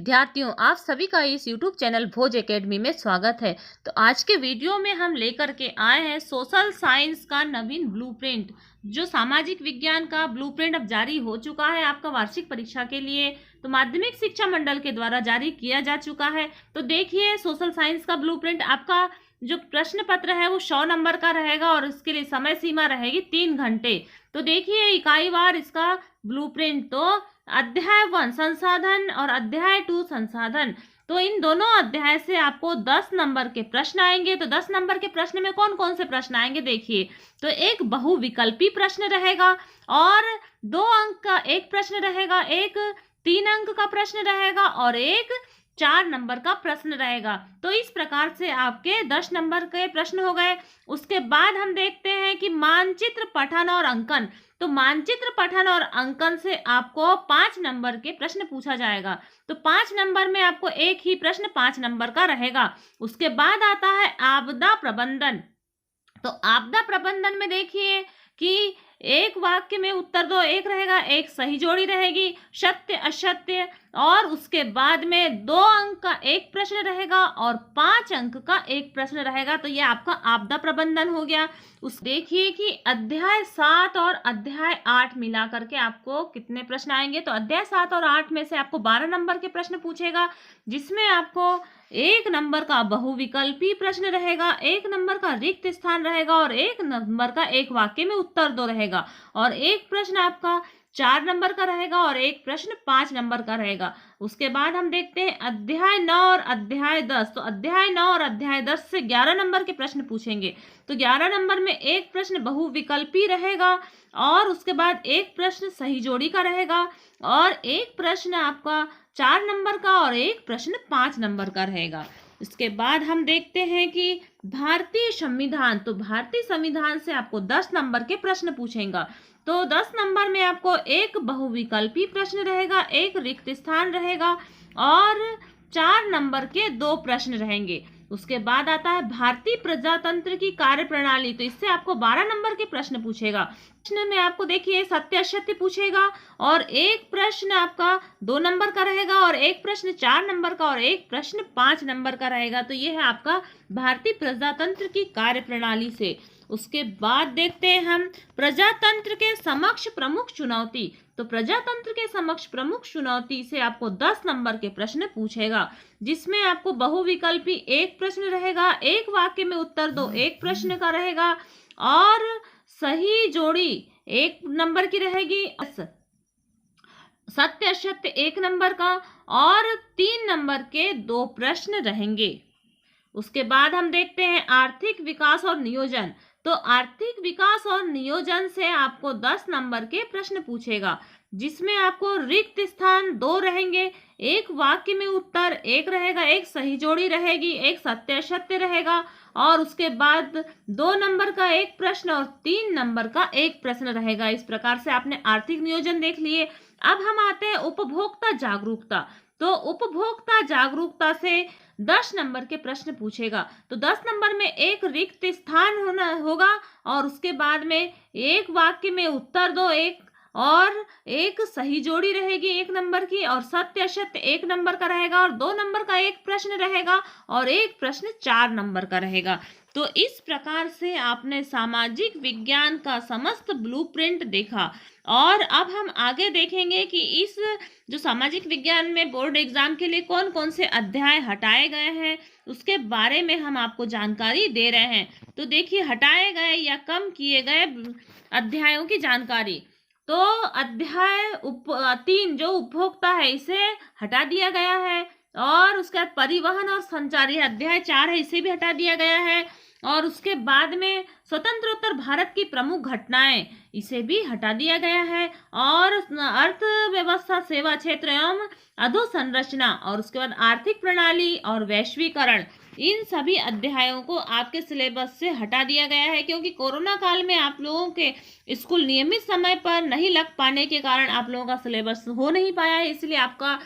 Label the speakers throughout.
Speaker 1: विद्यार्थियों, आप सभी का इस YouTube चैनल भोज एकेडमी में स्वागत है। तो आज के वीडियो में हम लेकर के आए हैं सोशल साइंस का नवीन ब्लूप्रिंट। जो सामाजिक विज्ञान का ब्लूप्रिंट अब जारी हो चुका है आपका वार्षिक परीक्षा के लिए, तो माध्यमिक शिक्षा मंडल के द्वारा जारी किया जा चुका है। तो देखिए, सोशल साइंस का ब्लूप्रिंट आपका जो प्रश्न पत्र है वो 100 नंबर का रहेगा और इसके लिए समय सीमा रहेगी 3 घंटे। तो देखिए, इकाईवार इसका ब्लूप्रिंट। तो अध्याय 1 संसाधन और अध्याय 2 संसाधन, तो इन दोनों अध्याय से आपको 10 नंबर के प्रश्न आएंगे। तो 10 नंबर के प्रश्न में कौन कौन से प्रश्न आएंगे देखिए। तो एक बहुविकल्पी प्रश्न रहेगा और 2 अंक का एक प्रश्न रहेगा, एक 3 अंक का प्रश्न रहेगा और एक 4 नंबर का प्रश्न रहेगा। तो इस प्रकार से आपके 10 नंबर के प्रश्न हो गए। उसके बाद हम देखते हैं कि मानचित्र पठन और अंकन। तो मानचित्र पठन और अंकन से आपको 5 नंबर के प्रश्न पूछा जाएगा। तो 5 नंबर में आपको एक ही प्रश्न 5 नंबर का रहेगा। उसके बाद आता है आपदा प्रबंधन। तो आपदा प्रबंधन में देखिए कि एक वाक्य में उत्तर दो, एक रहेगा, एक सही जोड़ी रहेगी, सत्य असत्य, और उसके बाद में 2 अंक का एक प्रश्न रहेगा और 5 अंक का एक प्रश्न रहेगा। तो ये आपका आपदा प्रबंधन हो गया। उस देखिए कि अध्याय 7 और अध्याय 8 मिला करके आपको कितने प्रश्न आएंगे। तो अध्याय 7 और 8 में से आपको 12 नंबर के प्रश्न पूछेगा, जिसमें आपको 1 नंबर का बहुविकल्पी प्रश्न रहेगा, 1 नंबर का रिक्त स्थान रहेगा और 1 नंबर का एक वाक्य में उत्तर दो रहेगा, और एक प्रश्न आपका 4 नंबर का रहेगा और एक प्रश्न 5 नंबर का रहेगा। उसके बाद हम देखते हैं अध्याय 9 और अध्याय 10। तो अध्याय 9 और अध्याय 10 से 11 नंबर के प्रश्न पूछेंगे। तो 11 नंबर में एक प्रश्न बहुविकल्पी रहेगा और उसके बाद एक प्रश्न सही जोड़ी का रहेगा और एक प्रश्न आपका 4 नंबर का और एक प्रश्न 5 नंबर का रहेगा। इसके बाद हम देखते हैं कि भारतीय संविधान। तो भारतीय संविधान से आपको 10 नंबर के प्रश्न पूछेगा। तो 10 नंबर में आपको एक बहुविकल्पी प्रश्न रहेगा, एक रिक्त स्थान रहेगा और 4 नंबर के 2 प्रश्न रहेंगे। उसके बाद आता है भारतीय प्रजातंत्र की कार्यप्रणाली। तो इससे आपको 12 नंबर के प्रश्न पूछेगा। प्रश्न में आपको देखिए सत्य असत्य पूछेगा और एक प्रश्न आपका 2 नंबर का रहेगा और एक प्रश्न 4 नंबर का और एक प्रश्न 5 नंबर का रहेगा। तो यह है आपका भारतीय प्रजातंत्र की कार्यप्रणाली से। उसके बाद देखते हैं हम प्रजातंत्र के समक्ष प्रमुख चुनौती। तो प्रजातंत्र के समक्ष प्रमुख चुनौती से आपको 10 नंबर के प्रश्न पूछेगा, जिसमें आपको बहुविकल्पी एक प्रश्न रहेगा, एक वाक्य में उत्तर दो एक प्रश्न का रहेगा और सही जोड़ी 1 नंबर की रहेगी, सत्य असत्य 1 नंबर का और 3 नंबर के 2 प्रश्न रहेंगे। उसके बाद हम देखते हैं आर्थिक विकास और नियोजन। तो आर्थिक विकास और नियोजन से आपको 10 नंबर के प्रश्न पूछेगा, जिसमें आपको रिक्त स्थान 2 रहेंगे, एक वाक्य में उत्तर 1 रहेगा, एक सही जोड़ी रहेगी, एक सत्य असत्य रहेगा और उसके बाद 2 नंबर का एक प्रश्न और 3 नंबर का एक प्रश्न रहेगा। इस प्रकार से आपने आर्थिक नियोजन देख लिए। अब हम आते हैं उपभोक्ता जागरूकता। तो उपभोक्ता जागरूकता से 10 नंबर के प्रश्न पूछेगा। तो 10 नंबर में एक रिक्त स्थान होगा और उसके बाद में एक वाक्य में उत्तर दो एक और एक सही जोड़ी रहेगी 1 नंबर की और सत्य असत्य 1 नंबर का रहेगा और 2 नंबर का एक प्रश्न रहेगा और एक प्रश्न 4 नंबर का रहेगा। तो इस प्रकार से आपने सामाजिक विज्ञान का समस्त ब्लूप्रिंट देखा और अब हम आगे देखेंगे कि इस जो सामाजिक विज्ञान में बोर्ड एग्जाम के लिए कौन कौन से अध्याय हटाए गए हैं उसके बारे में हम आपको जानकारी दे रहे हैं। तो देखिए, हटाए गए या कम किए गए अध्यायों की जानकारी। तो अध्याय 3 जो उपभोक्ता है इसे हटा दिया गया है और उसके बाद परिवहन और संचार ये अध्याय 4 है, इसे भी हटा दिया गया है और उसके बाद में स्वतंत्रोत्तर भारत की प्रमुख घटनाएं इसे भी हटा दिया गया है और अर्थव्यवस्था सेवा क्षेत्र एवं अधोसंरचना और उसके बाद आर्थिक प्रणाली और वैश्वीकरण, इन सभी अध्यायों को आपके सिलेबस से हटा दिया गया है, क्योंकि कोरोना काल में आप लोगों के स्कूल नियमित समय पर नहीं लग पाने के कारण आप लोगों का सिलेबस हो नहीं पाया है। इसलिए आपका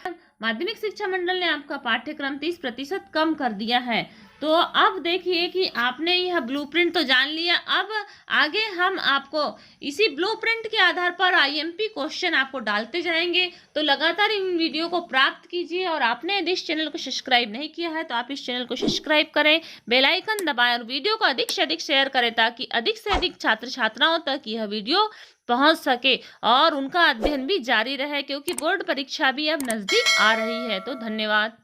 Speaker 1: माध्यमिक शिक्षा मंडल ने आपका पाठ्यक्रम 30% कम कर दिया है। तो अब देखिए कि आपने यह ब्लूप्रिंट तो जान लिया। अब आगे हम आपको इसी ब्लूप्रिंट के आधार पर आईएमपी क्वेश्चन आपको डालते जाएंगे। तो लगातार इन वीडियो को प्राप्त कीजिए, और आपने यदि इस चैनल को सब्सक्राइब नहीं किया है तो आप इस चैनल को सब्सक्राइब करें, बेल आइकन दबाएं और वीडियो को अधिक से अधिक शेयर करें, ताकि अधिक से अधिक छात्र छात्राओं तक यह वीडियो पहुंच सके और उनका अध्ययन भी जारी रहे, क्योंकि बोर्ड परीक्षा भी अब नजदीक आ रही है। तो धन्यवाद।